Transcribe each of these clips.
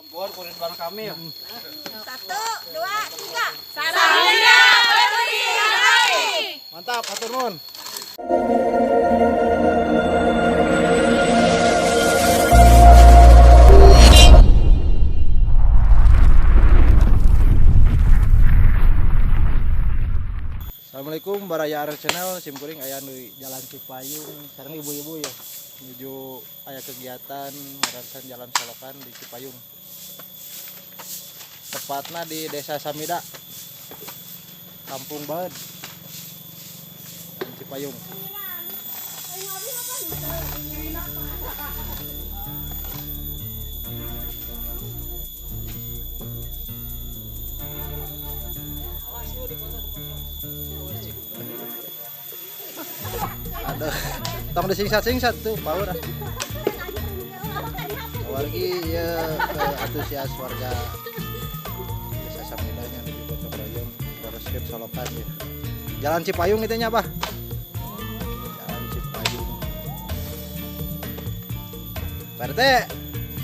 Bor, kunin bareng kami ya. 1, 2, 3. Salia Pemudi Hari. Mantap, hatur nuhun. Assalamualaikum Baraya Arek Channel, simkuring aya di Jalan Cipayung, sareng ibu-ibu ya. Menuju aya kegiatan ngarasan Jalan Solokan di Cipayung. Tepatnya di Desa Samida, Kampung Baed, Jalan Cipayung. Ada tong disingsa-singsa tuh power. Wargi ya antusias warga Desa Samidanya di gotong royong Polrestabes Solokan ya. Jalan Cipayung itu nya, Bah. Jalan Cipayung. Pak RT,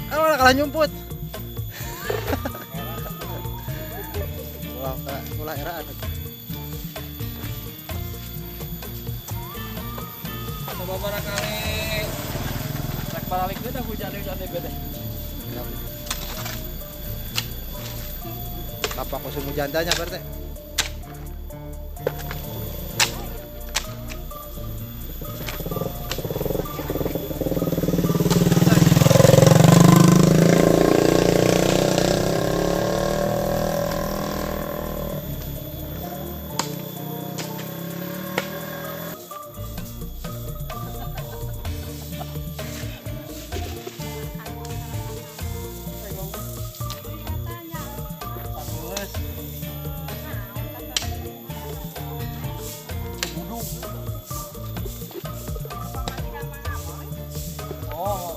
kan kalah nyumput. Ulah era ada. Beberapa kali rek balik teh hujan beda. Apa musim hujan tanya Pak RT?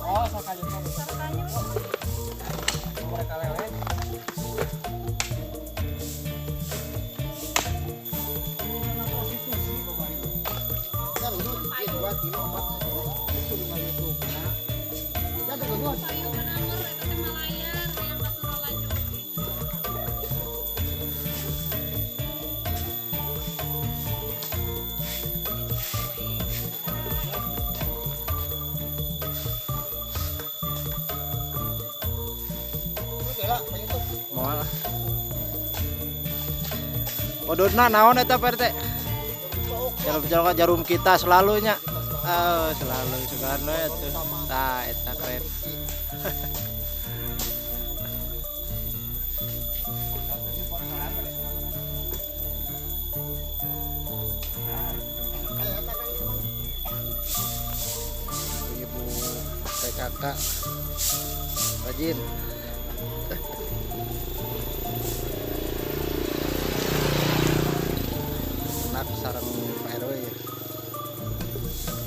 Oh, sakanya mereka lele. Moal. Kodona naon eta Pak RT? Jarum kita selalunya. Oh, selalu Soekarno itu. Tah, eta keren. Ibu PKK rajin. Anak sarang Pak RW ya.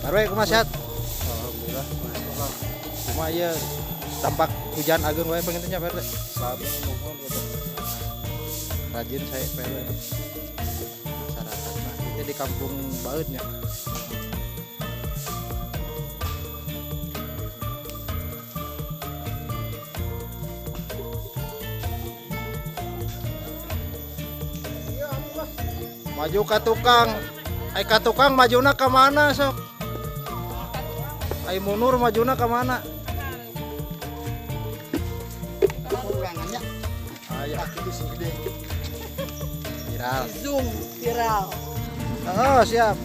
Pak RW kumaha sehat? Alhamdulillah. Cuma ya tampak hujan ageun wae pengen nya Pak RW. Rajin saya Pak RW. Masyarakat mah itu di Kampung Baed nya. Maju ka tukang, majuna ke mana sok? Ai mundur majuna ke mana? Kurangannya Aya itu sih gede. viral. Zoom viral. Oh, siap.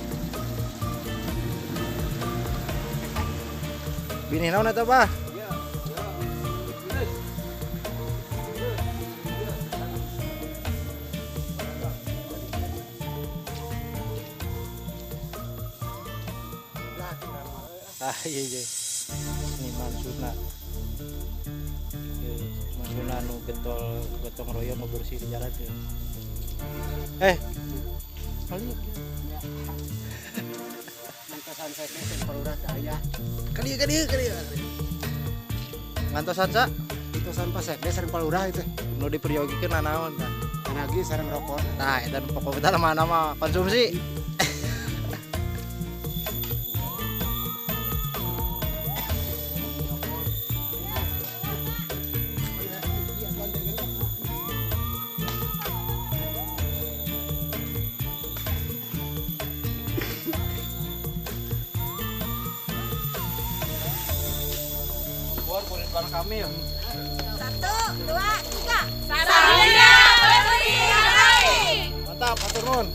Bini naon eta, Bah? Iya. Seniman Sunda. Sunda nu gotong royong nu bersih di jalan tuh. Kali. Mantosan saya teh peluras aya. Kali. Ngantosan sa? Mantosan pas saya sareng peluras itu. Nu dipriogikeun nanaon tah? Lagi sareng rokok. Tah, eta pokok kita mana mah konsumsi. Ridwan Kamil. 1, 2, 3. Sahalia Pemudi yang baik. Mantap, atur nuhun.